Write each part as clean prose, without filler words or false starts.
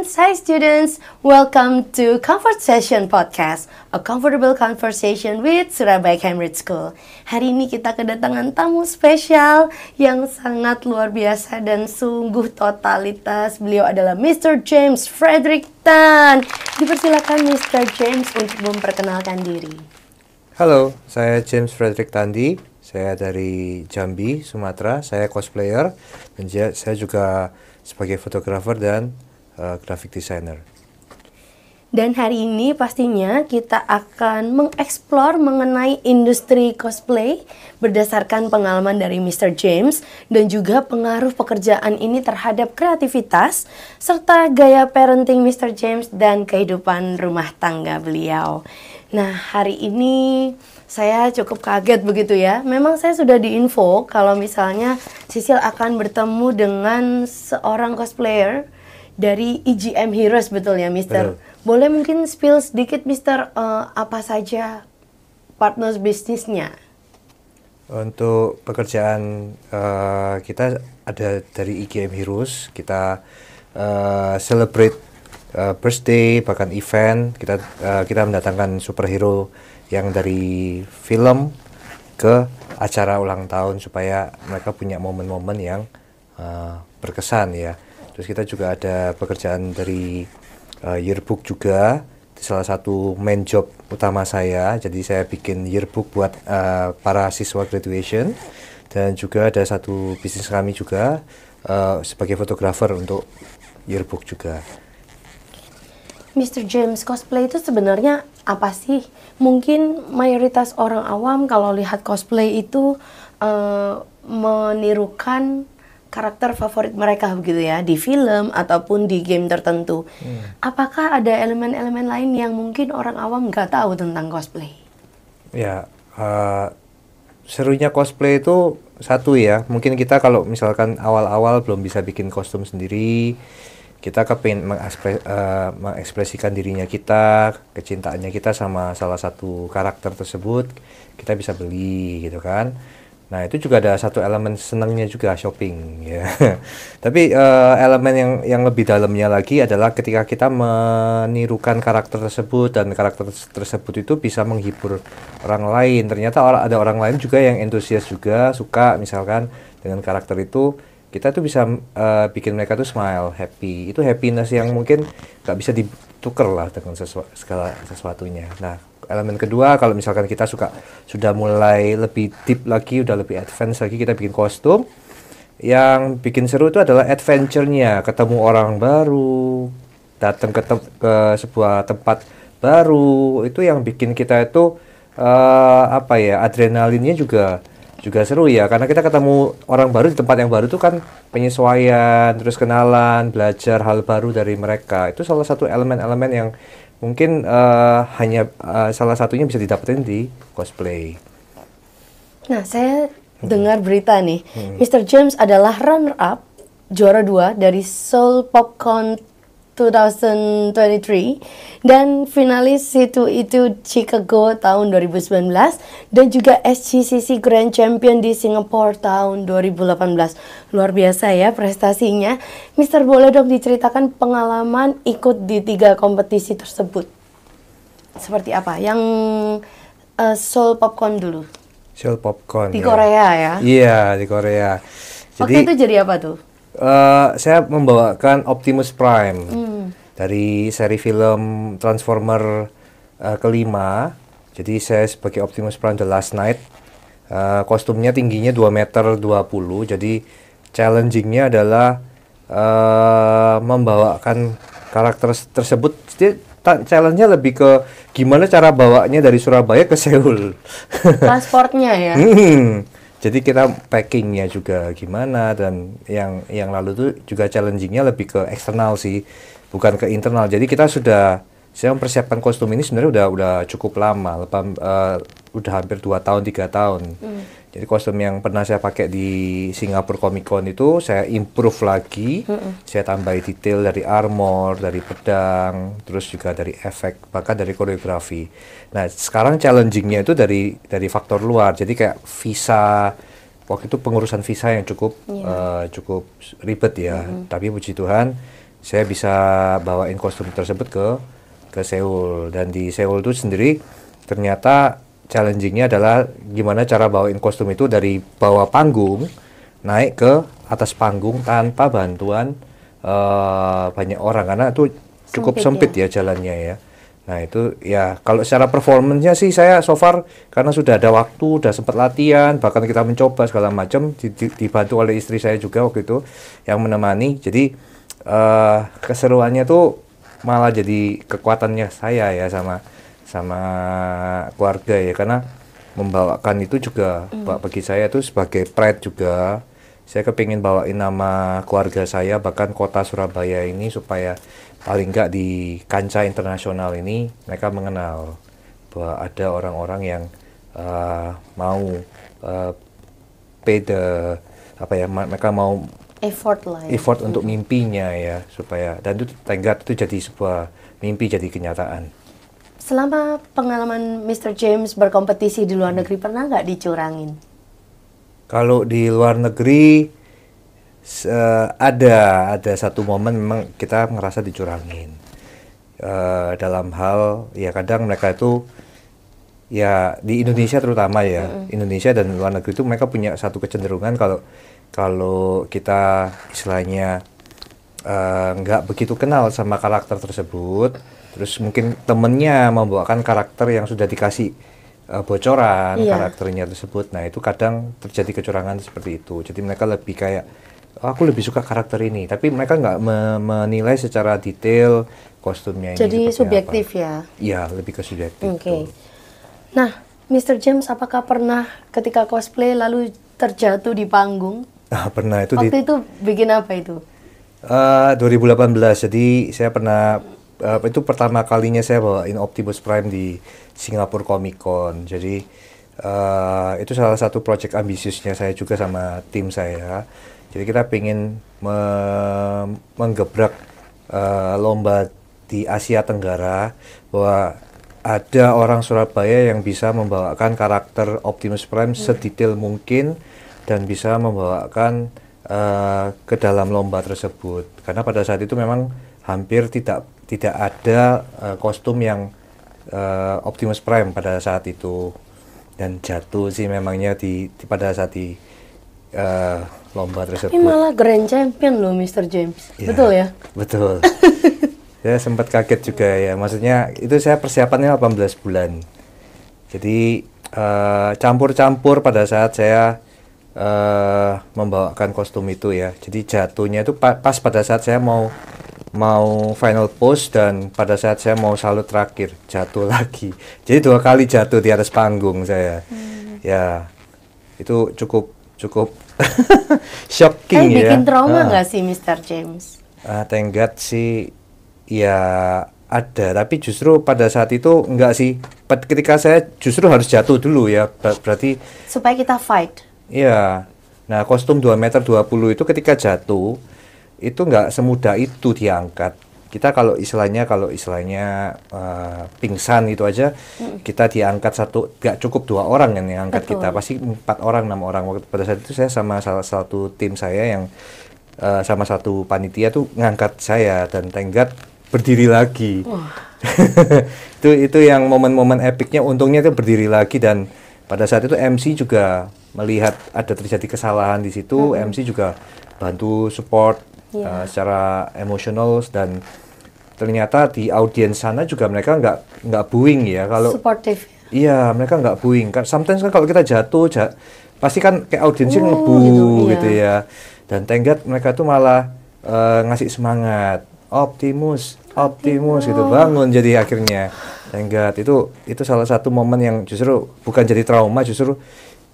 friends, hi students. Welcome to Comfort Session Podcast, a comfortable conversation with Surabaya Cambridge School. Hari ini kita kedatangan tamu spesial yang sangat luar biasa dan sungguh totalitas. Beliau adalah Mr. James Frederick Tan. Dipersilakan Mr. James untuk memperkenalkan diri. Halo, saya James Frederick Tandi. Saya dari Jambi, Sumatera. Saya cosplayer dan saya juga sebagai fotografer dan graphic designer. Dan hari ini pastinya kita akan mengeksplor mengenai industri cosplay berdasarkan pengalaman dari Mr. James dan juga pengaruh pekerjaan ini terhadap kreativitas serta gaya parenting Mr. James dan kehidupan rumah tangga beliau. Nah, hari ini saya cukup kaget begitu ya. Memang saya sudah diinfo kalau misalnya Sisil akan bertemu dengan seorang cosplayer dari EGM Heroes, betul ya, Mister? Betul. Boleh mungkin spill sedikit, Mister, apa saja partners bisnisnya? Untuk pekerjaan kita ada dari EGM Heroes. Kita celebrate birthday, bahkan event. Kita mendatangkan superhero yang dari film ke acara ulang tahun supaya mereka punya momen-momen yang berkesan ya. Terus kita juga ada pekerjaan dari yearbook juga, salah satu main job utama saya. Jadi saya bikin yearbook buat para siswa graduation, dan juga ada satu bisnis kami juga sebagai fotografer untuk yearbook juga. Mr. James, cosplay itu sebenarnya apa sih? Mungkin mayoritas orang awam kalau lihat cosplay itu menirukan karakter favorit mereka begitu ya, di film ataupun di game tertentu. Apakah ada elemen-elemen lain yang mungkin orang awam nggak tahu tentang cosplay? Ya, serunya cosplay itu satu ya, mungkin kita kalau misalkan awal-awal belum bisa bikin kostum sendiri, kita kepingin mengekspresikan dirinya kita, kecintaannya kita sama salah satu karakter tersebut, kita bisa beli gitu kan. Nah, itu juga ada satu elemen senangnya juga, shopping ya. Tapi elemen yang lebih dalamnya lagi adalah ketika kita menirukan karakter tersebut dan karakter tersebut itu bisa menghibur orang lain. Ternyata ada orang lain juga yang antusias juga, suka misalkan dengan karakter itu. Kita tuh bisa bikin mereka tuh smile, happy. Itu happiness yang mungkin nggak bisa ditukar lah dengan segala sesuatunya. Nah, elemen kedua, kalau misalkan kita sudah mulai lebih deep lagi, udah lebih advance lagi, kita bikin kostum. Yang bikin seru itu adalah adventure-nya, ketemu orang baru, datang ke sebuah tempat baru. Itu yang bikin kita itu adrenalinnya juga seru ya, karena kita ketemu orang baru di tempat yang baru itu kan penyesuaian, terus kenalan, belajar hal baru dari mereka. Itu salah satu elemen-elemen yang mungkin hanya salah satunya bisa didapetin di cosplay. Nah, saya dengar berita nih, Mr. James adalah runner-up juara 2 dari Seoul PopCon 2023 dan finalis itu Chicago tahun 2019 dan juga SGCC Grand Champion di Singapore tahun 2018. Luar biasa ya prestasinya. Mister, boleh dong diceritakan pengalaman ikut di 3 kompetisi tersebut? Seperti apa? Yang Seoul PopCon dulu. Seoul PopCon di Korea ya? Iya, di Korea. Waktu itu jadi apa tuh? Saya membawakan Optimus Prime dari seri film Transformer kelima. Jadi saya sebagai Optimus Prime The Last Knight. Kostumnya tingginya 2,20 meter. Jadi challengingnya adalah membawakan karakter tersebut. Jadi challenge-nya lebih ke gimana cara bawanya dari Surabaya ke Seoul. Transportnya ya? Jadi kita packingnya juga gimana, dan yang lalu tuh juga challengingnya lebih ke eksternal sih, bukan ke internal. Jadi saya mempersiapkan kostum ini sebenarnya udah cukup lama, udah hampir 2 tahun 3 tahun. Jadi kostum yang pernah saya pakai di Singapore Comic Con itu saya improve lagi, saya tambahin detail dari armor, dari pedang, terus juga dari efek, bahkan dari koreografi. Nah, sekarang challengingnya itu dari faktor luar. Jadi kayak visa, waktu itu pengurusan visa yang cukup ribet ya. Tapi puji Tuhan saya bisa bawain kostum tersebut ke Seoul. Dan di Seoul itu sendiri ternyata challengingnya adalah gimana cara bawain kostum itu dari bawah panggung naik ke atas panggung tanpa bantuan banyak orang, karena itu cukup sempit ya jalannya ya. Nah itu ya kalau secara performance-nya sih saya so far karena sudah ada waktu, udah sempat latihan, bahkan kita mencoba segala macam, dibantu oleh istri saya juga waktu itu yang menemani. Jadi keseruannya tuh malah jadi kekuatannya saya ya sama keluarga ya, karena membawakan itu juga bagi saya tuh sebagai pride juga. Saya kepingin bawain nama keluarga saya bahkan kota Surabaya ini supaya paling nggak di kancah internasional ini mereka mengenal bahwa ada orang-orang yang mau pay the mereka mau effort lah ya. Effort untuk mimpinya ya, supaya dan itu tenggat itu jadi sebuah mimpi jadi kenyataan. Selama pengalaman Mr. James berkompetisi di luar negeri pernah nggak dicurangin? Kalau di luar negeri ada satu momen memang kita ngerasa dicurangin dalam hal ya, kadang mereka itu ya di Indonesia terutama ya, Indonesia dan luar negeri itu mereka punya satu kecenderungan kalau kita istilahnya nggak begitu kenal sama karakter tersebut, terus mungkin temennya membawakan karakter yang sudah dikasih bocoran karakternya tersebut. Nah itu kadang terjadi kecurangan seperti itu. Jadi mereka lebih kayak aku lebih suka karakter ini, tapi mereka nggak menilai secara detail kostumnya ini. Jadi subjektif apa. ya? Iya, lebih ke subjektif. Oke. Nah, Mr. James, apakah pernah ketika cosplay lalu terjatuh di panggung? Pernah itu. Waktu itu bikin apa itu? 2018. Jadi saya pernah itu pertama kalinya saya bawain Optimus Prime di Singapore Comic Con. Jadi itu salah satu project ambisiusnya saya juga sama tim saya. Jadi kita pengen menggebrak lomba di Asia Tenggara bahwa ada orang Surabaya yang bisa membawakan karakter Optimus Prime sedetail mungkin dan bisa membawakan ke dalam lomba tersebut. Karena pada saat itu memang hampir tidak ada kostum yang Optimus Prime pada saat itu, dan jatuh sih memangnya pada saat di lomba tersebut. Tapi malah Grand Champion loh Mr. James, ya, betul ya? Betul. Saya sempat kaget juga ya, maksudnya itu saya persiapannya 18 bulan. Jadi campur-campur pada saat saya membawakan kostum itu ya. Jadi jatuhnya itu pas pada saat saya mau final pose, dan pada saat saya mau salut terakhir jatuh lagi. Jadi 2 kali jatuh di atas panggung saya. Ya itu cukup shocking ya. Bikin trauma nggak sih Mr. James? Thank God sih ya ada, tapi justru pada saat itu enggak sih. Ketika saya justru harus jatuh dulu ya, berarti supaya kita fight. Iya. Nah, kostum 2,20 m itu ketika jatuh itu nggak semudah itu diangkat. Kita kalau istilahnya pingsan itu aja kita diangkat nggak cukup 2 orang yang angkat. Betul. Kita pasti 4 orang 6 orang. Waktu pada saat itu saya sama salah satu tim saya yang sama satu panitia tuh ngangkat saya, dan thank God berdiri lagi. itu yang momen-momen epicnya, untungnya itu berdiri lagi. Dan pada saat itu MC juga melihat ada terjadi kesalahan di situ, MC juga bantu support secara emosional, dan ternyata di audiens sana juga mereka nggak booing ya, kalau supportive. Iya, mereka nggak booing. Sometimes kan kalau kita jatuh pasti kan kayak audiensnya ngebu gitu ya. Dan thank God mereka tuh malah ngasih semangat, Optimus gitu, bangun. Jadi akhirnya thank God itu salah satu momen yang justru bukan jadi trauma, justru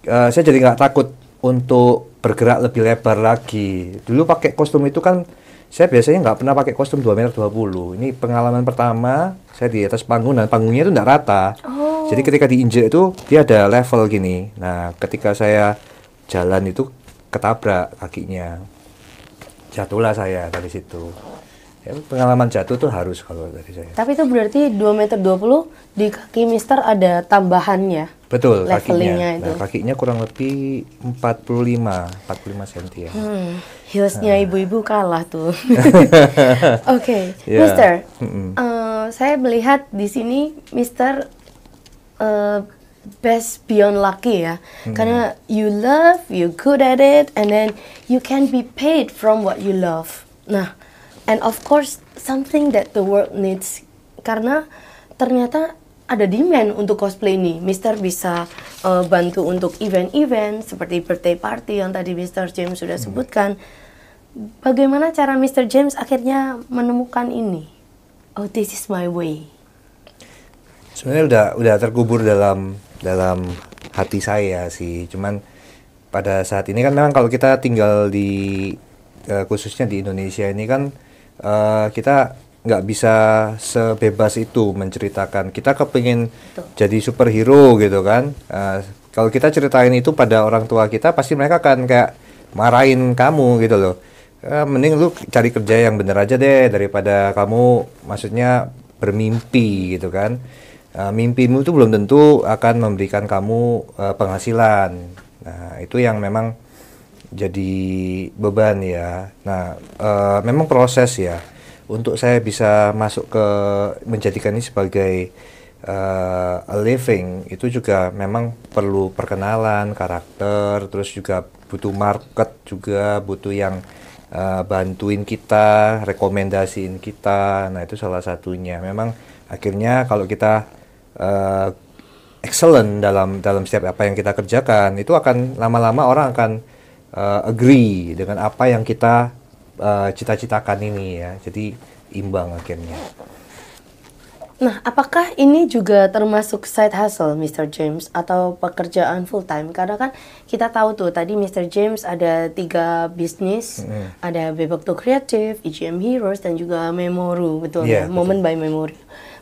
saya jadi nggak takut untuk bergerak lebih lebar lagi. Dulu pakai kostum itu kan saya biasanya nggak pernah pakai kostum 2,20 m. Ini pengalaman pertama saya di atas panggung, dan panggungnya itu nggak rata. Jadi ketika diinjek itu dia ada level gini. Nah ketika saya jalan itu ketabrak kakinya, jatuhlah saya dari situ. Ya, pengalaman jatuh tuh harus kalau dari saya. Tapi itu berarti 2,20 m di kaki Mister ada tambahannya. Betul, levelingnya kakinya. itu. Nah, kakinya kurang lebih 45 cm ya. Heelsnya ibu-ibu kalah tuh. Oke, Ya. Mister, saya melihat di sini Mister best beyond lucky ya, karena you love, you good at it, and then you can be paid from what you love. Nah, and of course something that the world needs, karena ternyata ada demand untuk cosplay ini. Mister bisa bantu untuk event-event seperti birthday party yang tadi Mister James sudah sebutkan. Bagaimana cara Mister James akhirnya menemukan ini? Oh, this is my way. Sebenarnya udah terkubur dalam hati saya sih. Cuman pada saat ini kan memang kalau kita tinggal di khususnya di Indonesia ini kan kita nggak bisa sebebas itu menceritakan. Kita kepingin jadi superhero gitu kan. Kalau kita ceritain itu pada orang tua kita, pasti mereka akan kayak marahin kamu gitu loh. Mending lu cari kerja yang bener aja deh daripada kamu maksudnya bermimpi gitu kan. Mimpimu itu belum tentu akan memberikan kamu penghasilan. Nah, itu yang memang jadi beban ya. Nah, memang proses ya. Untuk saya bisa masuk ke menjadikan ini sebagai a living, itu juga memang perlu perkenalan, karakter, terus juga butuh market juga, butuh yang bantuin kita, rekomendasiin kita. Nah, itu salah satunya. Memang akhirnya kalau kita excellent dalam setiap apa yang kita kerjakan, itu akan lama-lama orang akan agree dengan apa yang kita cita-citakan ini ya. Jadi imbang akhirnya. Nah, apakah ini juga termasuk side hustle Mr. James atau pekerjaan full time? Karena kan kita tahu tuh tadi Mr. James ada 3 bisnis, ada Bebekto Kreatif, EGM Heroes, dan juga Memoru, betul ya? Moment by Memory.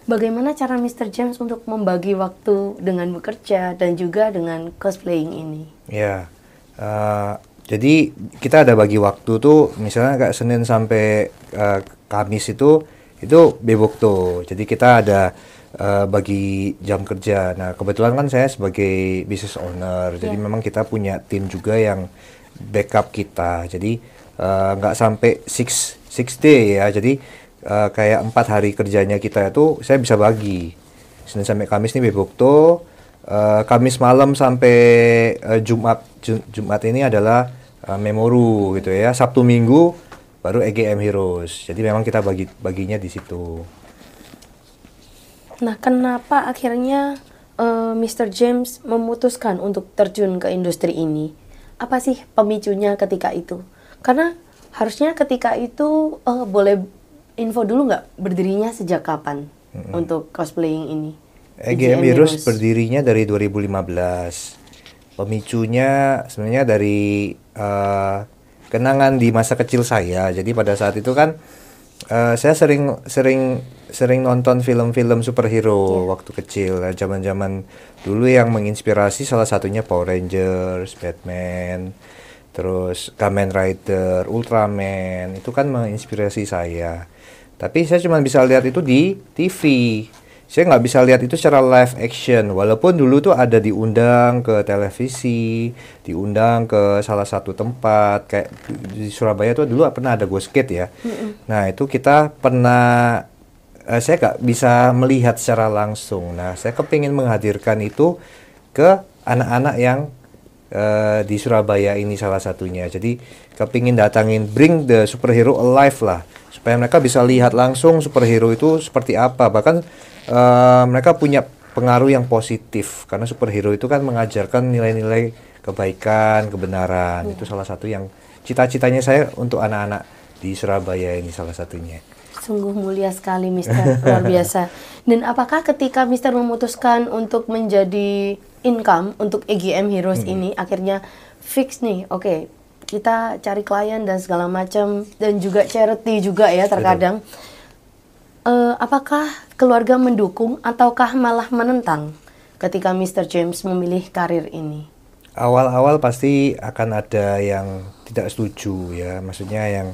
Bagaimana cara Mr. James untuk membagi waktu dengan bekerja dan juga dengan cosplaying ini? Ya, jadi kita ada bagi waktu tuh, misalnya kayak Senin sampai Kamis itu Bebekto. Jadi kita ada bagi jam kerja. Nah, kebetulan kan saya sebagai business owner, jadi memang kita punya tim juga yang backup kita. Jadi nggak sampai six day ya. Jadi kayak 4 hari kerjanya kita itu saya bisa bagi. Senin sampai Kamis nih Bebekto, Kamis malam sampai Jumat ini adalah Memoru gitu ya. Sabtu Minggu baru EGM Heroes. Jadi memang kita baginya di situ. Nah, kenapa akhirnya Mr. James memutuskan untuk terjun ke industri ini? Apa sih pemicunya ketika itu? Karena harusnya ketika itu boleh info dulu nggak berdirinya sejak kapan untuk cosplaying ini? EGM Heroes berdirinya dari 2015. Pemicunya sebenarnya dari kenangan di masa kecil saya. Jadi pada saat itu kan saya sering nonton film-film superhero waktu kecil. Zaman-zaman dulu yang menginspirasi salah satunya Power Rangers, Batman, terus Kamen Rider, Ultraman. Itu kan menginspirasi saya. Tapi saya cuma bisa lihat itu di TV. Saya nggak bisa lihat itu secara live action. Walaupun dulu tuh ada diundang ke televisi, diundang ke salah satu tempat. Kayak di Surabaya tuh dulu pernah ada Ghost Gate ya. Nah, itu kita pernah, saya nggak bisa melihat secara langsung. Nah, saya kepingin menghadirkan itu ke anak-anak yang di Surabaya ini salah satunya. Jadi kepingin datangin, bring the superhero alive lah. Supaya mereka bisa lihat langsung superhero itu seperti apa. Bahkan mereka punya pengaruh yang positif. Karena superhero itu kan mengajarkan nilai-nilai kebaikan, kebenaran. Itu salah satu yang cita-citanya saya untuk anak-anak di Surabaya ini salah satunya. Sungguh mulia sekali Mister, luar biasa. Dan apakah ketika Mister memutuskan untuk menjadi income untuk EGM Heroes ini, akhirnya fix nih, oke, kita cari klien dan segala macam, dan juga charity juga ya terkadang. Apakah keluarga mendukung ataukah malah menentang ketika Mr. James memilih karir ini? Awal-awal pasti akan ada yang tidak setuju ya, maksudnya yang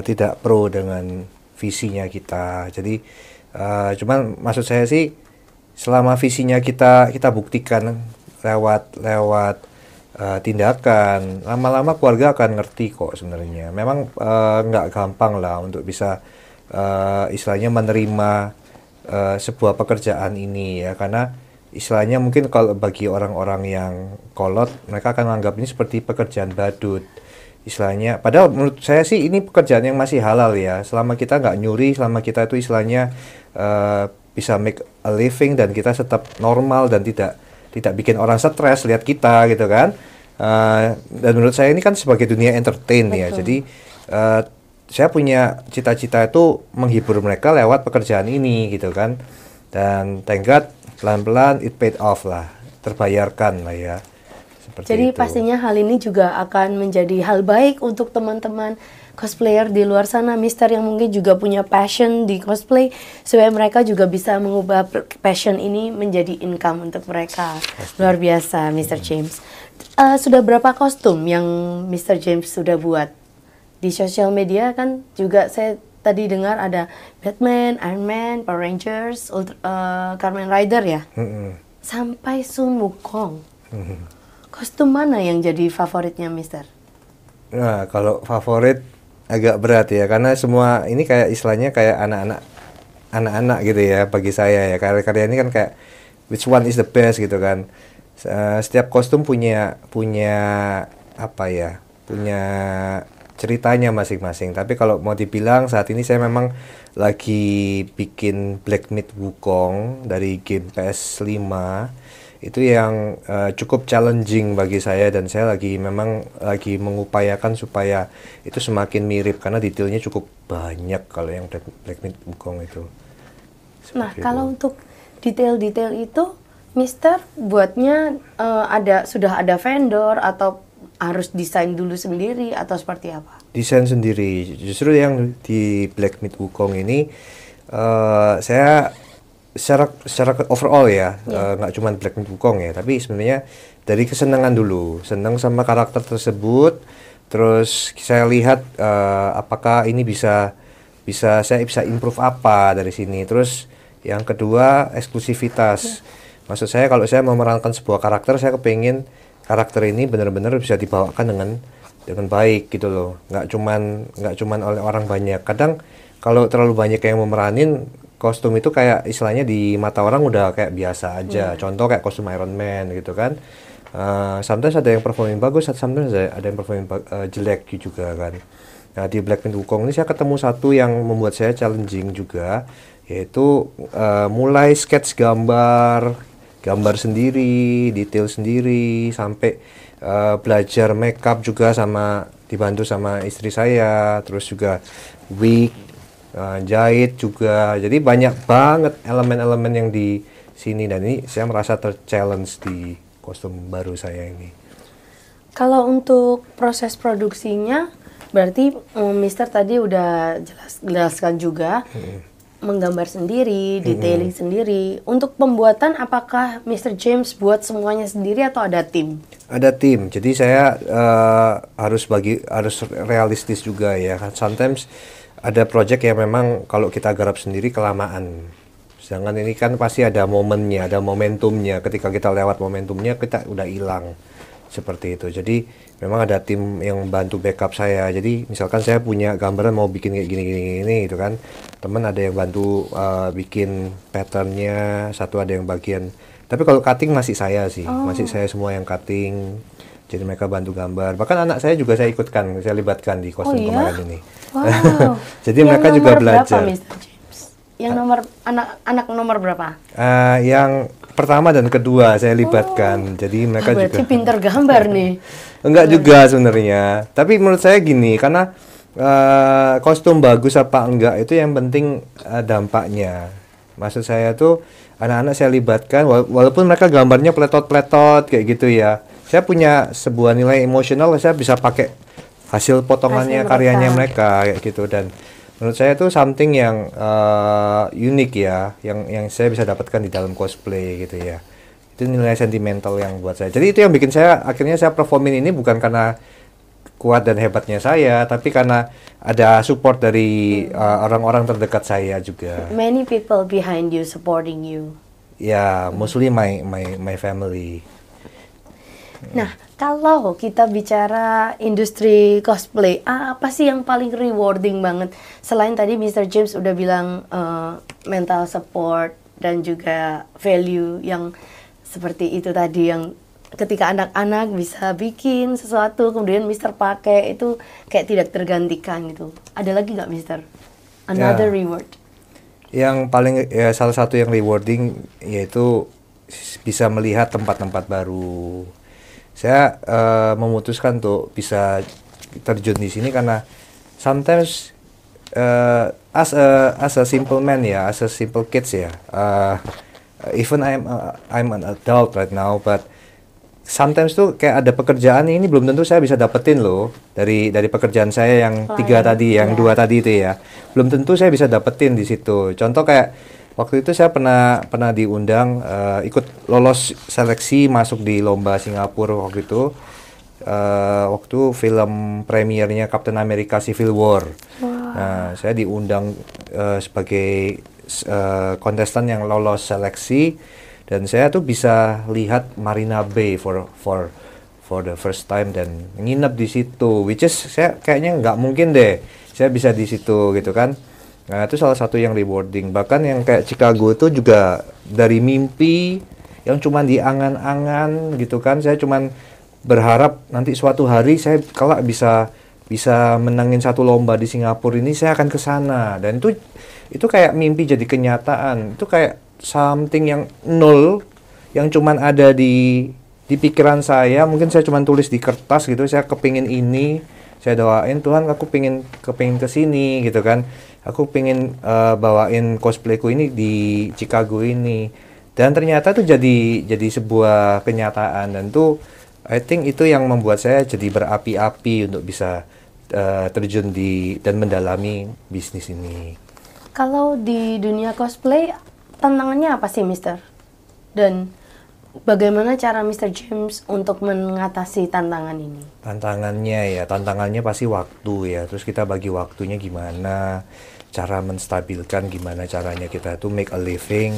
tidak pro dengan visinya kita. Jadi cuman maksud saya sih, selama visinya kita buktikan lewat tindakan, lama-lama keluarga akan ngerti kok sebenarnya. Memang nggak gampang lah untuk bisa istilahnya menerima sebuah pekerjaan ini ya, karena istilahnya mungkin kalau bagi orang-orang yang kolot, mereka akan menganggap ini seperti pekerjaan badut istilahnya. Padahal menurut saya sih ini pekerjaan yang masih halal ya, selama kita nggak nyuri, selama kita itu istilahnya bisa make a living dan kita tetap normal dan tidak bikin orang stres lihat kita gitu kan. Dan menurut saya ini kan sebagai dunia entertain ya, jadi saya punya cita-cita itu menghibur mereka lewat pekerjaan ini gitu kan. Dan thank God pelan-pelan it paid off lah, terbayarkan lah ya. Seperti Jadi itu. pastinya hal ini juga akan menjadi hal baik untuk teman-teman cosplayer di luar sana, Mister, yang mungkin juga punya passion di cosplay, supaya mereka juga bisa mengubah passion ini menjadi income untuk mereka. Luar biasa, Mister James. Sudah berapa kostum yang Mister James sudah buat? Di sosial media kan juga saya tadi dengar ada Batman, Iron Man, Power Rangers, Kamen Rider ya, sampai Sun Wukong. Kostum mana yang jadi favoritnya, Mister? Nah, kalau favorit agak berat ya, karena semua ini kayak istilahnya kayak anak-anak gitu ya bagi saya ya. Karya-karya ini kan kayak which one is the best gitu kan. Setiap kostum punya apa ya? Punya ceritanya masing-masing. Tapi kalau mau dibilang saat ini saya memang lagi bikin Black Myth Wukong dari game PS5. Itu yang cukup challenging bagi saya, dan saya memang lagi mengupayakan supaya itu semakin mirip karena detailnya cukup banyak kalau yang Black Myth Wukong itu. Nah, kalau untuk detail-detail itu, Mister buatnya sudah ada vendor atau harus desain dulu sendiri atau seperti apa? Desain sendiri. Justru yang di Black Myth Wukong ini saya secara overall ya, nggak cuma Black Myth Wukong ya, tapi sebenarnya dari kesenangan dulu, senang sama karakter tersebut, terus saya lihat apakah ini saya bisa improve apa dari sini. Terus yang kedua eksklusivitas. Maksud saya kalau saya memerankan sebuah karakter, saya kepingin karakter ini benar-benar bisa dibawakan dengan baik gitu loh, nggak cuman oleh orang banyak. Kadang kalau terlalu banyak yang memeranin kostum itu kayak istilahnya di mata orang udah kayak biasa aja. Contoh kayak kostum Iron Man gitu kan. Sometimes ada yang performing bagus, sometimes ada yang performing jelek juga kan. Nah, di Black Myth Wukong ini saya ketemu satu yang membuat saya challenging juga, yaitu mulai sketch gambar sendiri, detail sendiri, sampai belajar makeup juga dibantu sama istri saya, terus juga wig, jahit juga. Jadi banyak banget elemen-elemen yang di sini, dan ini saya merasa ter-challenge di kostum baru saya ini. Kalau untuk proses produksinya, berarti Mister tadi udah jelaskan juga, menggambar sendiri, detailing sendiri. Untuk pembuatan, apakah Mr. James buat semuanya sendiri atau ada tim? Ada tim. Jadi saya harus realistis juga ya. Sometimes ada project yang memang kalau kita garap sendiri kelamaan. Sedangkan ini kan pasti ada momennya, ada momentumnya. Ketika kita lewat momentumnya, kita udah hilang. Seperti itu. Jadi memang ada tim yang bantu backup saya. Jadi misalkan saya punya gambaran mau bikin kayak gini gitu kan, teman ada yang bantu bikin patternnya, satu ada yang bagian. Tapi kalau cutting masih saya sih, masih saya semua yang cutting. Jadi mereka bantu gambar. Bahkan anak saya juga saya ikutkan, saya libatkan di kostum kemarin ini. Wow. Jadi mereka juga belajar. Berapa, Mr. James? Yang nomor anak nomor berapa? Yang pertama dan kedua saya libatkan. Jadi mereka berarti juga pinter gambar nih. Enggak juga sebenarnya. Tapi menurut saya gini, karena kostum bagus apa enggak itu yang penting dampaknya. Maksud saya tuh anak-anak saya libatkan, walaupun mereka gambarnya pletot-pletot kayak gitu ya. Saya punya sebuah nilai emosional, saya bisa pakai hasil potongannya, karyanya mereka kayak gitu. Dan menurut saya itu something yang unik ya, yang saya bisa dapatkan di dalam cosplay gitu ya. Itu nilai sentimental yang buat saya. Jadi itu yang bikin saya akhirnya saya performin ini bukan karena kuat dan hebatnya saya, tapi karena ada support dari orang-orang terdekat saya juga. Many people behind you supporting you. Ya, mostly my family. Nah, kalau kita bicara industri cosplay, apa sih yang paling rewarding banget? Selain tadi Mr. James udah bilang mental support dan juga value yang seperti itu tadi, yang ketika anak-anak bisa bikin sesuatu kemudian Mister pakai, itu kayak tidak tergantikan gitu. Ada lagi nggak Mister? Another reward? Yang paling ya salah satu yang rewarding yaitu bisa melihat tempat-tempat baru. Saya memutuskan untuk bisa terjun di sini karena sometimes as a simple man ya, as a simple kids ya, even I'm an adult right now, but sometimes tuh kayak ada pekerjaan ini belum tentu saya bisa dapetin loh dari pekerjaan saya yang dua tadi itu ya, belum tentu saya bisa dapetin di situ. Contoh kayak waktu itu saya pernah diundang ikut lolos seleksi masuk di lomba Singapura waktu itu, waktu film premiernya Captain America Civil War. Nah, saya diundang sebagai kontestan yang lolos seleksi, dan saya tuh bisa lihat Marina Bay for the first time dan nginep di situ, which is saya kayaknya nggak mungkin deh saya bisa di situ gitu kan. Nah, itu salah satu yang rewarding. Bahkan yang kayak Chicago itu juga dari mimpi yang cuman di angan-angan gitu kan. Saya cuman berharap nanti suatu hari saya kalau bisa menangin satu lomba di Singapura ini, saya akan ke sana. Dan itu kayak mimpi jadi kenyataan. Itu kayak something yang nol, yang cuman ada di pikiran saya. Mungkin saya cuman tulis di kertas gitu, saya kepingin ini, saya doain Tuhan aku kepingin kesini gitu kan. Aku pengen bawain cosplayku ini di Chicago ini, dan ternyata tuh jadi sebuah kenyataan. Dan tuh I think itu yang membuat saya jadi berapi-api untuk bisa terjun dan mendalami bisnis ini. Kalau di dunia cosplay, tantangannya apa sih Mister? Dan bagaimana cara Mr. James untuk mengatasi tantangan ini? Tantangannya pasti waktu ya. Terus kita bagi waktunya gimana, cara menstabilkan gimana caranya kita tuh make a living,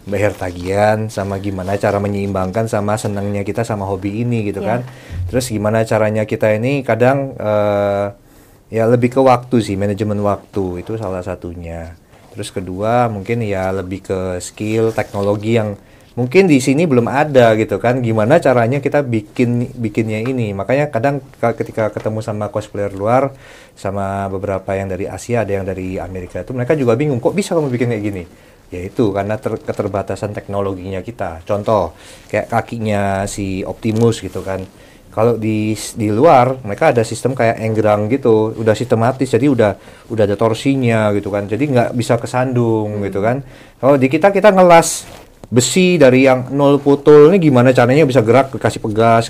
bayar tagihan, sama gimana cara menyeimbangkan sama senangnya kita sama hobi ini gitu kan. Terus gimana caranya kita ini kadang ya lebih ke waktu sih, manajemen waktu itu salah satunya. Terus kedua mungkin ya lebih ke skill teknologi yang mungkin di sini belum ada gitu kan, gimana caranya kita bikinnya ini. Makanya kadang ketika ketemu sama cosplayer luar, sama beberapa yang dari Asia, ada yang dari Amerika, itu mereka juga bingung, kok bisa kamu bikin kayak gini? Ya itu karena keterbatasan teknologinya kita. Contoh kayak kakinya si Optimus gitu kan, kalau di luar mereka ada sistem kayak enggrang gitu, udah sistematis, jadi udah ada torsinya gitu kan, jadi nggak bisa kesandung gitu kan. Kalau di kita ngelas besi dari yang nol putul, ini gimana caranya bisa gerak, dikasih pegas,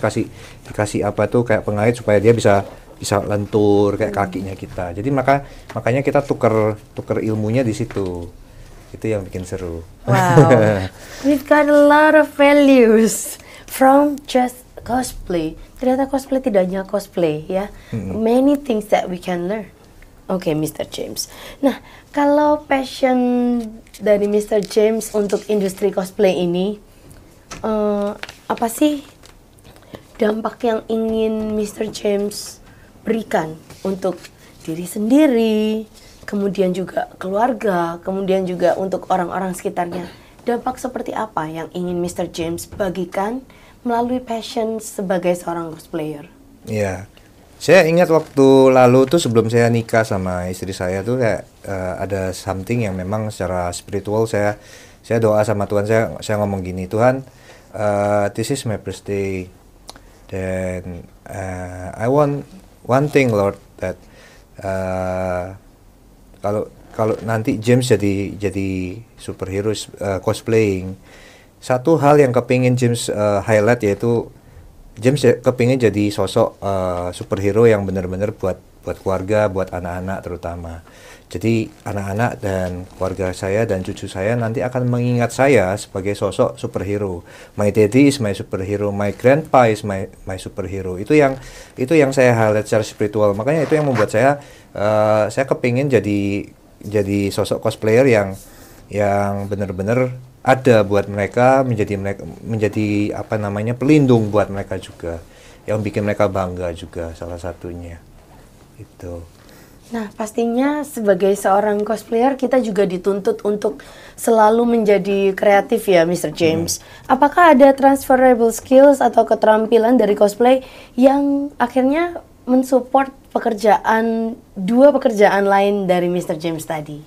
dikasih apa tuh kayak pengait supaya dia bisa lentur kayak kakinya kita. Jadi makanya kita tuker ilmunya di situ. Itu yang bikin seru. Wow, we've got a lot of values from just cosplay. Ternyata cosplay tidak hanya cosplay ya, many things that we can learn. Oke, Mr. James. Nah, kalau passion dari Mr. James untuk industri cosplay ini, apa sih dampak yang ingin Mr. James berikan untuk diri sendiri, kemudian juga keluarga, kemudian juga untuk orang-orang sekitarnya? Dampak seperti apa yang ingin Mr. James bagikan melalui passion sebagai seorang cosplayer? Iya. Saya ingat waktu lalu tuh sebelum saya nikah sama istri saya tuh kayak ada something yang memang secara spiritual saya doa sama Tuhan, saya ngomong gini, Tuhan, this is my birthday, dan I want one thing Lord, that kalau nanti James jadi superhero cosplaying, satu hal yang kepingin James highlight yaitu James kepingin jadi sosok superhero yang benar-benar buat keluarga, buat anak-anak terutama. Jadi anak-anak dan keluarga saya dan cucu saya nanti akan mengingat saya sebagai sosok superhero. My daddy is my superhero, my grandpa is my superhero. Itu yang saya highlight secara spiritual. Makanya itu yang membuat saya kepingin jadi sosok cosplayer yang benar-benar ada buat mereka, menjadi apa namanya, pelindung buat mereka juga, yang bikin mereka bangga juga salah satunya itu. Nah, pastinya sebagai seorang cosplayer kita juga dituntut untuk selalu menjadi kreatif ya, Mr. James. Apakah ada transferable skills atau keterampilan dari cosplay yang akhirnya mensupport dua pekerjaan lain dari Mr. James tadi?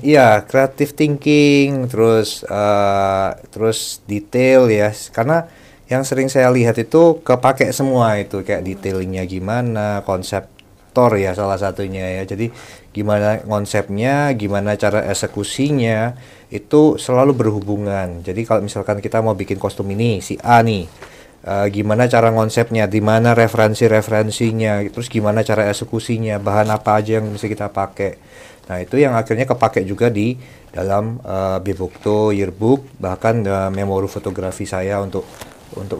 Iya, creative thinking, terus detail ya, karena yang sering saya lihat itu kepake semua itu, kayak detailingnya gimana, konseptor ya salah satunya ya. Jadi gimana konsepnya, gimana cara eksekusinya, itu selalu berhubungan. Jadi kalau misalkan kita mau bikin kostum ini, si A nih, gimana cara konsepnya, di mana referensinya, terus gimana cara eksekusinya, bahan apa aja yang bisa kita pakai. Nah, itu yang akhirnya kepake juga di dalam Bebokto yearbook, bahkan memori fotografi saya untuk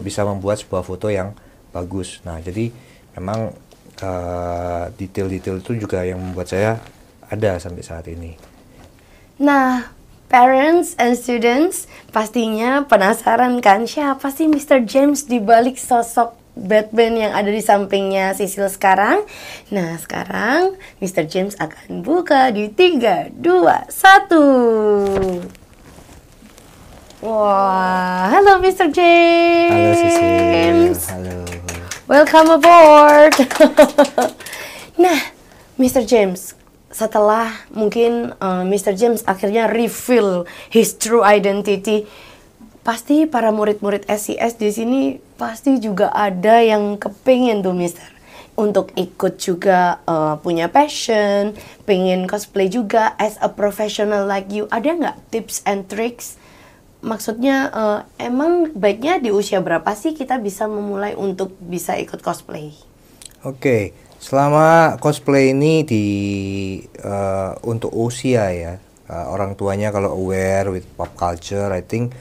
bisa membuat sebuah foto yang bagus. Nah, jadi memang detail-detail itu juga yang membuat saya ada sampai saat ini. Nah, parents and students pastinya penasaran kan siapa sih Mr. James di balik sosok Batman yang ada di sampingnya Sisil sekarang. Nah, sekarang Mr. James akan buka di 3, 2, 1. Wah, halo Mr. James. Halo Sisil, halo. Welcome aboard. Nah, Mr. James, setelah mungkin Mr. James akhirnya reveal his true identity, pasti para murid-murid SCS di sini pasti juga ada yang kepingin tuh Mister untuk ikut juga punya passion, pengen cosplay juga as a professional like you. Ada nggak tips and tricks? Maksudnya emang baiknya di usia berapa sih kita bisa memulai untuk bisa ikut cosplay? Oke, selama cosplay ini untuk usia ya, orang tuanya kalau aware with pop culture, I think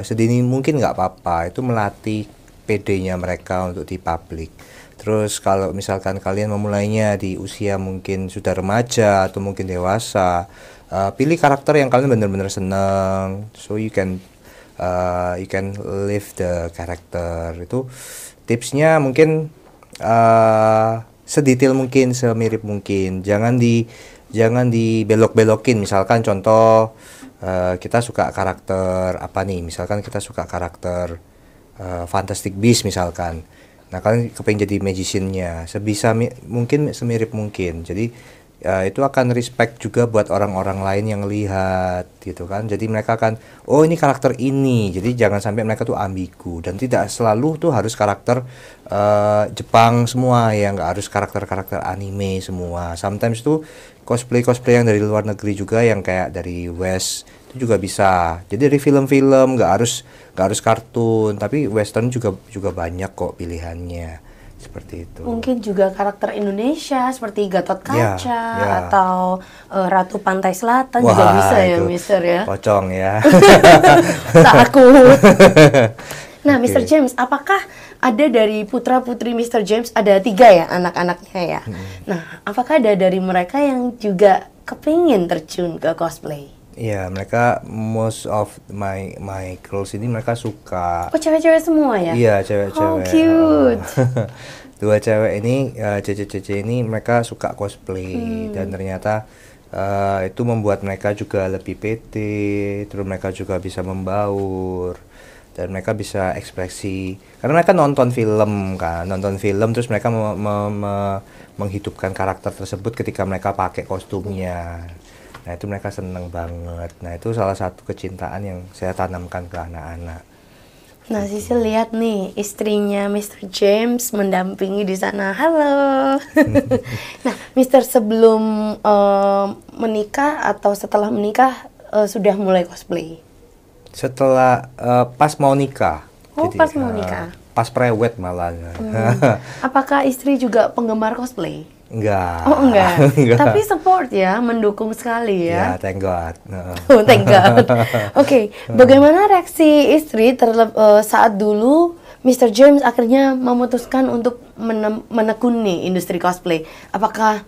sedini mungkin nggak apa-apa, itu melatih PD-nya mereka untuk di publik. Terus kalau misalkan kalian memulainya di usia mungkin sudah remaja atau mungkin dewasa, pilih karakter yang kalian benar-benar senang, so you can live the character. Itu tipsnya mungkin sedetail mungkin, semirip mungkin. Jangan dibelok-belokin. Misalkan contoh, kita suka karakter apa nih? Misalkan kita suka karakter Fantastic Beasts misalkan. Nah, kalian kepengen jadi magician-nya, sebisa mungkin, semirip mungkin. Jadi itu akan respect juga buat orang-orang lain yang lihat gitu kan. Jadi mereka akan, oh ini karakter ini. Jadi jangan sampai mereka tuh ambigu, dan tidak selalu tuh harus karakter Jepang semua ya, nggak harus karakter-karakter anime semua. Sometimes tuh cosplay yang dari luar negeri juga, yang kayak dari West itu juga bisa. Jadi dari film-film nggak harus kartun, tapi western juga banyak kok pilihannya, seperti itu. Mungkin juga karakter Indonesia seperti Gatot Kaca atau Ratu Pantai Selatan. Wah, juga bisa ya, Mister ya. Pocong ya. Takut. Nah, okay. Mr. James, apakah ada dari putra-putri Mr. James, ada 3 ya anak-anaknya ya? Nah, apakah ada dari mereka yang juga kepingin terjun ke cosplay? Iya, mereka most of my girls ini mereka suka. Oh, cewek-cewek semua ya? Iya, cewek-cewek. Oh, cute. 2 cewek ini, cece-cece ini mereka suka cosplay, dan ternyata itu membuat mereka juga lebih pede, terus mereka juga bisa membaur, dan mereka bisa ekspresi karena mereka nonton film terus mereka menghidupkan karakter tersebut ketika mereka pakai kostumnya. Nah, itu mereka seneng banget. Nah, itu salah satu kecintaan yang saya tanamkan ke anak-anak. Nah, Sisil lihat nih, istrinya Mr. James mendampingi di sana. Halo. Nah, Mr. sebelum menikah atau setelah menikah sudah mulai cosplay? Setelah pas mau nikah. Oh, jadi, pas mau nikah. Pas prewed malah. Apakah istri juga penggemar cosplay? Enggak. Oh, enggak. Tapi support ya, mendukung sekali ya. Ya, thank God. Oh, thank God. Oke, bagaimana reaksi istri saat dulu Mr. James akhirnya memutuskan untuk menekuni industri cosplay? Apakah,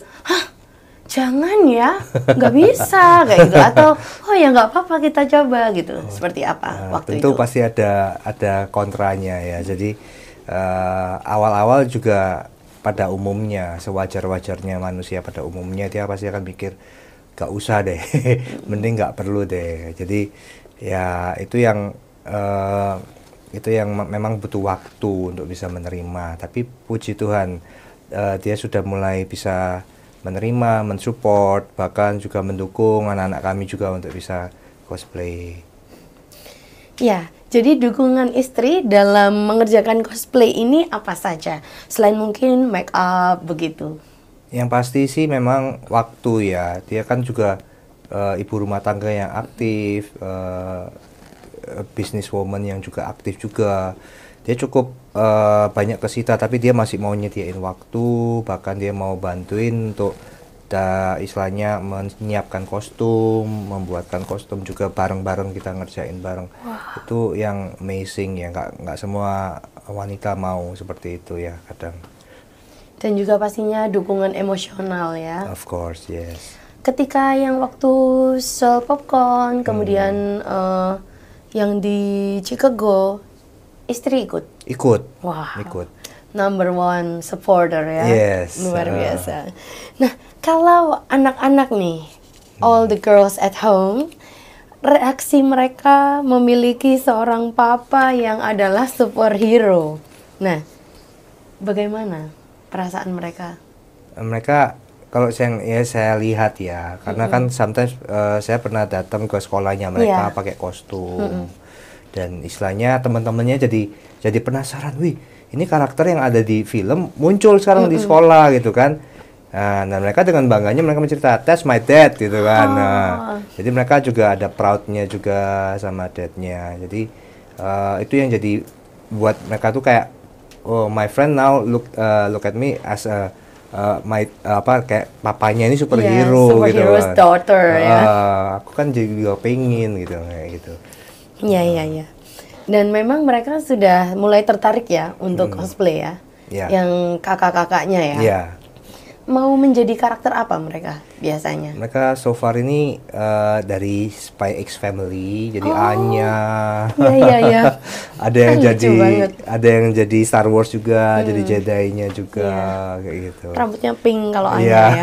jangan ya, nggak bisa kayak gitu, atau oh ya nggak apa-apa kita coba gitu. Seperti apa waktu tentu itu? pasti ada kontranya ya. Jadi awal-awal juga pada umumnya, sewajar-wajarnya manusia pada umumnya, dia pasti akan mikir gak usah deh, mending gak perlu deh. Jadi ya itu yang memang butuh waktu untuk bisa menerima. Tapi puji Tuhan, dia sudah mulai bisa menerima, mensupport, bahkan juga mendukung anak-anak kami juga untuk bisa cosplay. Ya, jadi dukungan istri dalam mengerjakan cosplay ini apa saja? Selain mungkin make up begitu. Yang pasti sih memang waktu ya. Dia kan juga ibu rumah tangga yang aktif, businesswoman yang juga aktif juga. Dia cukup banyak kesita, tapi dia masih mau nyediain waktu, bahkan dia mau bantuin untuk istilahnya menyiapkan kostum, membuatkan kostum juga bareng-bareng, kita ngerjain bareng. Itu yang amazing ya, nggak semua wanita mau seperti itu ya kadang. Dan juga pastinya dukungan emosional ya. Of course, yes. Ketika yang waktu Soul Popcorn, kemudian yang di Chicago, istri ikut? Ikut. Wow. Ikut. Number one supporter ya. Yes. Luar biasa. Nah, kalau anak-anak nih, all the girls at home, reaksi mereka memiliki seorang papa yang adalah superhero. Nah, bagaimana perasaan mereka? Mereka kalau saya lihat ya, karena kan sometimes saya pernah datang ke sekolahnya mereka pakai kostum. Dan istilahnya teman-temannya jadi penasaran, wih, ini karakter yang ada di film muncul sekarang di sekolah gitu kan. Nah, mereka dengan bangganya mereka mencerita, that's my dad gitu kan. Nah, jadi mereka juga ada proudnya juga sama dadnya. Jadi itu yang jadi buat mereka tuh kayak, oh, my friend now look at me as kayak papanya ini superhero gitu superhero's kan. Daughter ya. Aku kan juga pengen gitu kayak gitu. Iya. Dan memang mereka sudah mulai tertarik ya untuk cosplay ya. Yang kakak-kakaknya ya. Iya. Mau menjadi karakter apa mereka biasanya? Mereka so far ini dari Spy X Family, jadi Anya. Iya. Ada yang jadi Star Wars juga, jadi Jedi-nya juga kayak gitu. Rambutnya pink kalau Anya ya.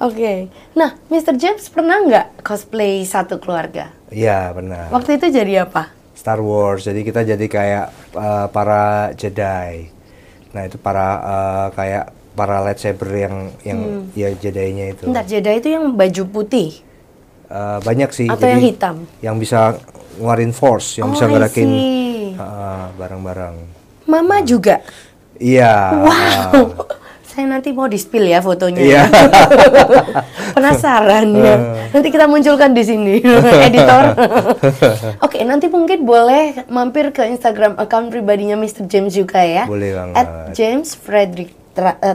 Oke. Nah, Mr. James pernah nggak cosplay satu keluarga? Iya, pernah. Waktu itu jadi apa? Star Wars. Jadi kita jadi kayak para Jedi. Nah, itu kayak para lightsaber yang ya Jedi-nya itu. Bentar, Jedi itu yang baju putih? Banyak sih. Atau jadi, yang hitam? Yang bisa ngeluarin force, yang bisa ngerakin barang-barang. Mama juga? Iya. Wow. Saya nanti mau di-spill ya fotonya. Iya. Penasaran ya. Nanti kita munculkan di sini, editor. Oke, nanti mungkin boleh mampir ke Instagram account pribadinya Mr. James juga ya. Boleh banget. @JamesFrederick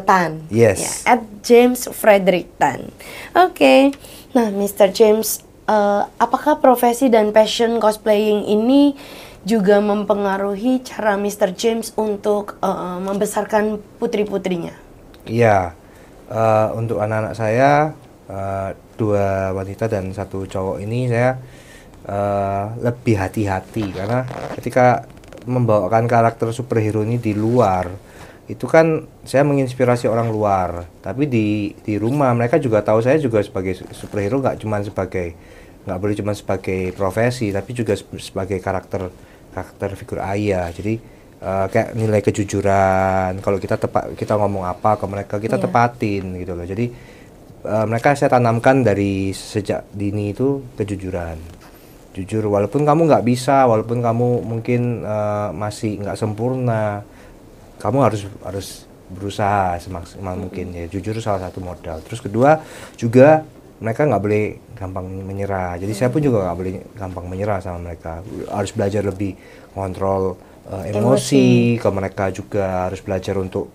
Tan. Yes. Ya, @JamesFrederick Tan. Oke. Nah, Mr. James, apakah profesi dan passion cosplaying ini juga mempengaruhi cara Mr. James untuk membesarkan putri-putrinya? Iya, untuk anak-anak saya 2 wanita dan 1 cowok ini saya lebih hati-hati karena ketika membawakan karakter superhero ini di luar itu kan saya menginspirasi orang luar, tapi di rumah mereka juga tahu saya juga sebagai superhero, nggak boleh cuma sebagai profesi, tapi juga sebagai karakter figur ayah. Jadi kayak nilai kejujuran, kalau kita ngomong apa ke mereka kita tepatin gitu loh. Jadi mereka saya tanamkan dari sejak dini itu kejujuran, jujur walaupun kamu nggak bisa, walaupun kamu mungkin masih nggak sempurna, kamu harus berusaha semaksimal mungkin ya. Jujur salah satu modal. Terus kedua juga mereka nggak boleh gampang menyerah. Jadi saya pun juga nggak boleh gampang menyerah sama mereka. Harus belajar lebih kontrol emosi ke mereka, juga harus belajar untuk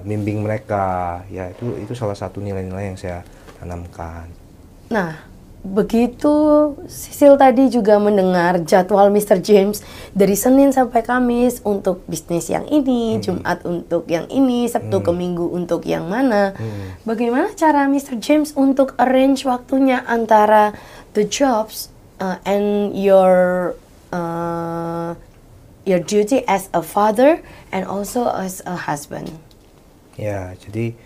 bimbing mereka. Ya itu salah satu nilai-nilai yang saya tanamkan. Nah, begitu Sisil tadi juga mendengar jadwal Mr. James dari Senin sampai Kamis untuk bisnis yang ini, Jumat untuk yang ini, Sabtu ke Minggu untuk yang mana. Bagaimana cara Mr. James untuk arrange waktunya antara the jobs and your duty as a father and also as a husband? Ya, jadi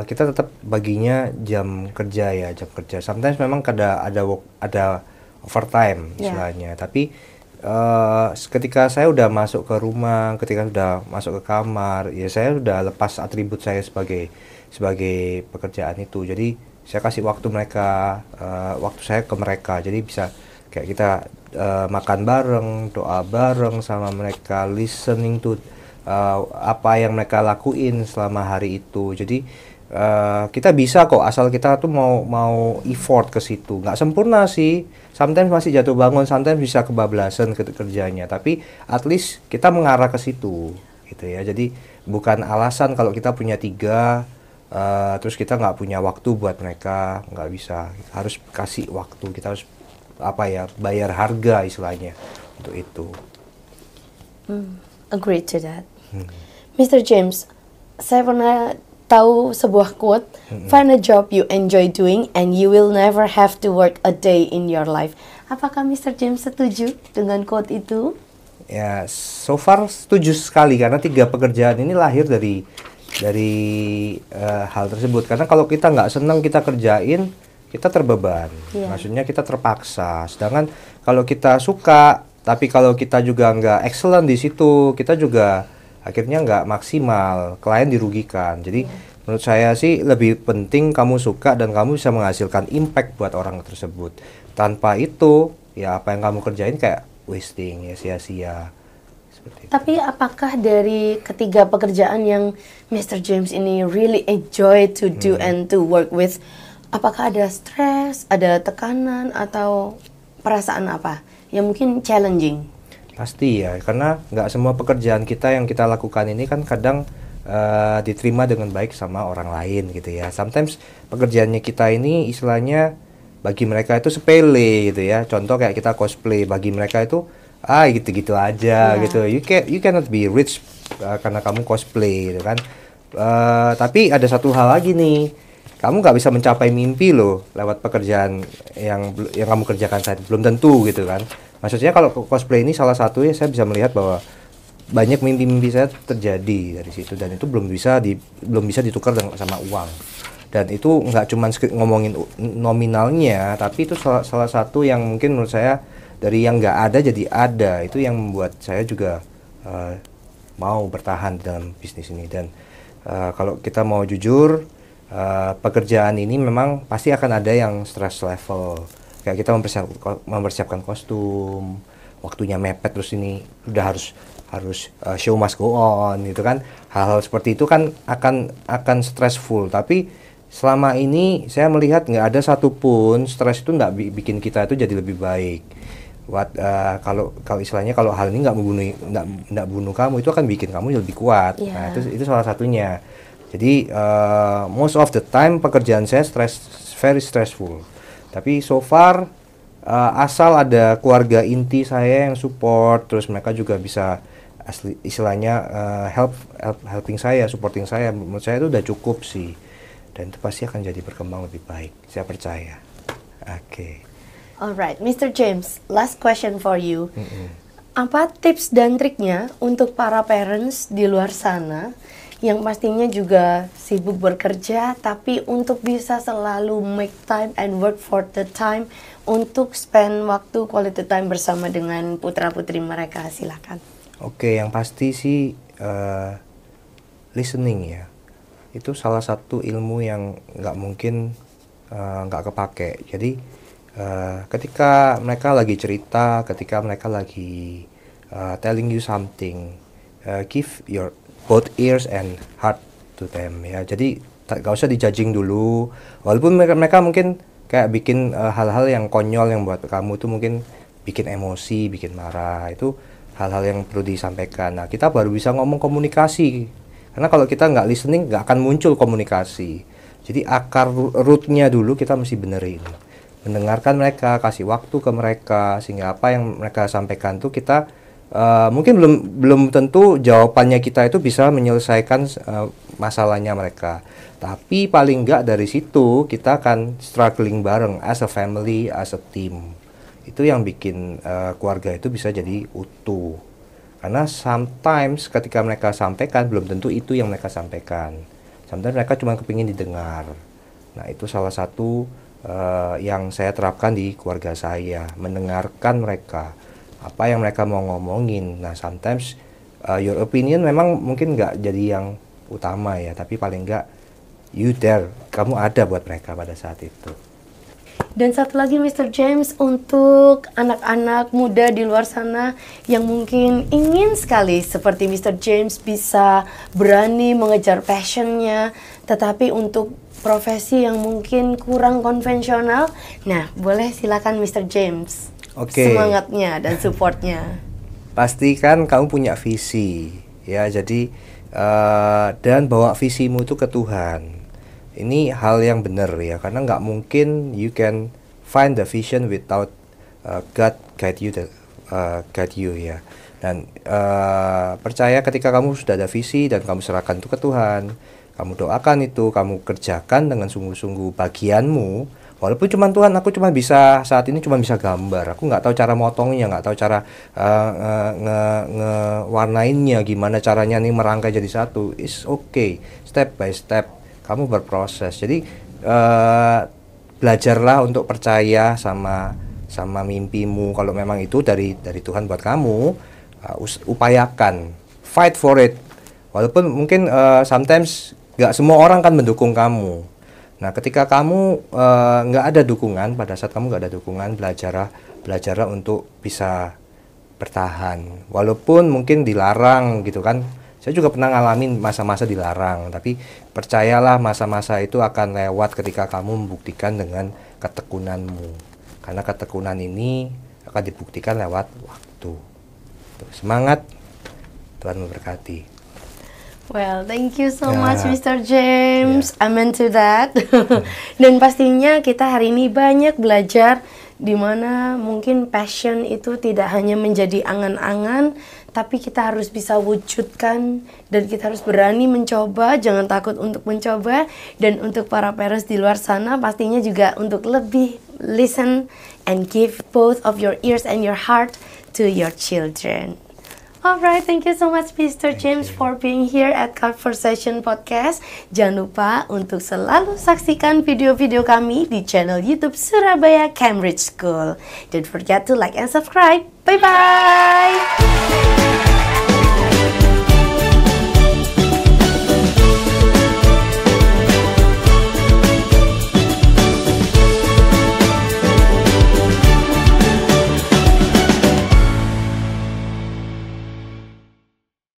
kita tetap baginya jam kerja ya, jam kerja. Sometimes memang ada overtime istilahnya. Tapi ketika saya udah masuk ke rumah, ketika sudah masuk ke kamar, ya saya sudah lepas atribut saya sebagai pekerjaan itu. Jadi saya kasih waktu mereka, waktu saya ke mereka. Jadi bisa kayak kita makan bareng, doa bareng sama mereka, listening to apa yang mereka lakuin selama hari itu. Jadi kita bisa kok, asal kita tuh mau effort ke situ. Nggak sempurna sih, sometimes masih jatuh bangun, sometimes bisa kebablasan kerjanya, tapi at least kita mengarah ke situ gitu ya. Jadi bukan alasan kalau kita punya 3 terus kita nggak punya waktu buat mereka, nggak bisa. Harus kasih waktu, kita harus bayar harga istilahnya untuk itu. Agree to that. Mr. James, saya pernah tahu sebuah quote, find a job you enjoy doing and you will never have to work a day in your life. Apakah Mr. James setuju dengan quote itu? Ya, so far setuju sekali karena 3 pekerjaan ini lahir dari hal tersebut. Karena kalau kita nggak senang kita kerjain, kita terbeban. Maksudnya kita terpaksa. Sedangkan kalau kita suka, tapi kalau kita juga nggak excellent di situ, kita juga akhirnya nggak maksimal, klien dirugikan. Jadi menurut saya sih lebih penting kamu suka dan kamu bisa menghasilkan impact buat orang tersebut. Tanpa itu, ya apa yang kamu kerjain kayak wasting, ya sia-sia. Tapi apakah dari ketiga pekerjaan yang Mr. James ini really enjoy to do and to work with, apakah ada stres, ada tekanan, atau perasaan apa yang mungkin challenging? Pasti ya, karena nggak semua pekerjaan kita yang kita lakukan ini kan kadang diterima dengan baik sama orang lain gitu ya. Sometimes pekerjaannya kita ini istilahnya bagi mereka itu sepele gitu ya. Contoh kayak kita cosplay, bagi mereka itu gitu-gitu aja gitu. You cannot be rich karena kamu cosplay gitu kan. Tapi ada satu hal lagi nih, kamu nggak bisa mencapai mimpi loh lewat pekerjaan yang kamu kerjakan saat belum tentu gitu kan. Maksudnya kalau cosplay ini salah satu ya, saya bisa melihat bahwa banyak mimpi-mimpi saya terjadi dari situ dan itu belum bisa ditukar sama uang. Dan itu nggak cuma ngomongin nominalnya, tapi itu salah satu yang mungkin menurut saya dari yang nggak ada jadi ada. Itu yang membuat saya juga mau bertahan dalam bisnis ini. Dan kalau kita mau jujur, pekerjaan ini memang pasti akan ada yang stress level. Kayak kita mempersiapkan kostum, waktunya mepet, terus ini udah harus show must go on gitu kan. Hal-hal seperti itu kan akan stressful. Tapi selama ini saya melihat nggak ada satupun stres itu nggak bikin kita itu jadi lebih baik. Kalau istilahnya kalau hal ini nggak bunuh kamu, itu akan bikin kamu lebih kuat. Nah itu salah satunya. Jadi most of the time pekerjaan saya very stressful. Tapi so far asal ada keluarga inti saya yang support, terus mereka juga bisa istilahnya helping saya, supporting saya, menurut saya itu udah cukup sih. Dan itu pasti akan jadi berkembang lebih baik, saya percaya. Oke. Alright, Mr. James, last question for you. Apa tips dan triknya untuk para parents di luar sana yang pastinya juga sibuk bekerja, tapi untuk bisa selalu make time and work for the time untuk spend waktu quality time bersama dengan putra-putri mereka? Silakan. Oke, yang pasti sih listening ya. Itu salah satu ilmu yang nggak mungkin nggak kepake. Jadi ketika mereka lagi cerita, ketika mereka lagi telling you something, give your both ears and heart to them ya. Jadi gak usah dijudging dulu, walaupun mereka mungkin kayak bikin hal-hal yang konyol yang buat kamu tuh mungkin bikin emosi, bikin marah. Itu hal-hal yang perlu disampaikan. Nah, kita baru bisa ngomong komunikasi, karena kalau kita nggak listening nggak akan muncul komunikasi. Jadi akar rootnya dulu kita mesti benerin. mendengarkan mereka, kasih waktu ke mereka, sehingga apa yang mereka sampaikan tuh kita mungkin belum tentu jawabannya kita itu bisa menyelesaikan masalahnya mereka, tapi paling enggak dari situ kita akan struggling bareng as a family, as a team. Itu yang bikin keluarga itu bisa jadi utuh. Karena sometimes ketika mereka sampaikan belum tentu itu yang mereka sampaikan. Sometimes mereka cuma kepingin didengar. Nah, itu salah satu yang saya terapkan di keluarga saya, mendengarkan mereka, apa yang mereka mau ngomongin. Nah, sometimes your opinion memang mungkin nggak jadi yang utama ya, tapi paling nggak you there, kamu ada buat mereka pada saat itu. Dan satu lagi Mr. James, untuk anak-anak muda di luar sana yang mungkin ingin sekali seperti Mr. James bisa berani mengejar passionnya, tetapi untuk profesi yang mungkin kurang konvensional, nah boleh silakan Mr. James. Oke. Semangatnya dan supportnya. Pastikan kamu punya visi, ya. Jadi dan bawa visimu itu ke Tuhan. Ini hal yang benar ya, karena nggak mungkin you can find the vision without God guide you ya. Dan percaya ketika kamu sudah ada visi dan kamu serahkan itu ke Tuhan, kamu doakan itu, kamu kerjakan dengan sungguh-sungguh bagianmu. Walaupun Tuhan, aku cuma bisa saat ini cuma bisa gambar, aku nggak tahu cara motongnya, nggak tahu cara ngewarnainnya, gimana caranya nih merangkai jadi satu. It's okay, step by step kamu berproses. Jadi belajarlah untuk percaya sama mimpimu. Kalau memang itu dari Tuhan buat kamu, upayakan, fight for it. Walaupun mungkin sometimes nggak semua orang kan mendukung kamu. Nah, ketika kamu nggak ada dukungan, pada saat kamu nggak ada dukungan, belajarlah untuk bisa bertahan. Walaupun mungkin dilarang gitu kan. Saya juga pernah ngalamin masa-masa dilarang, tapi percayalah masa-masa itu akan lewat ketika kamu membuktikan dengan ketekunanmu. Karena ketekunan ini akan dibuktikan lewat waktu. Semangat, Tuhan memberkati. Well, thank you so much Mr. James. Amen to that. Dan pastinya kita hari ini banyak belajar di mana mungkin passion itu tidak hanya menjadi angan-angan, tapi kita harus bisa wujudkan dan kita harus berani mencoba, jangan takut untuk mencoba. Dan untuk para parents di luar sana pastinya juga untuk lebih listen and give both of your ears and your heart to your children. Alright, thank you so much Mr. James for being here at Conversation Podcast. Jangan lupa untuk selalu saksikan video-video kami di channel YouTube Surabaya Cambridge School. Don't forget to like and subscribe. Bye-bye!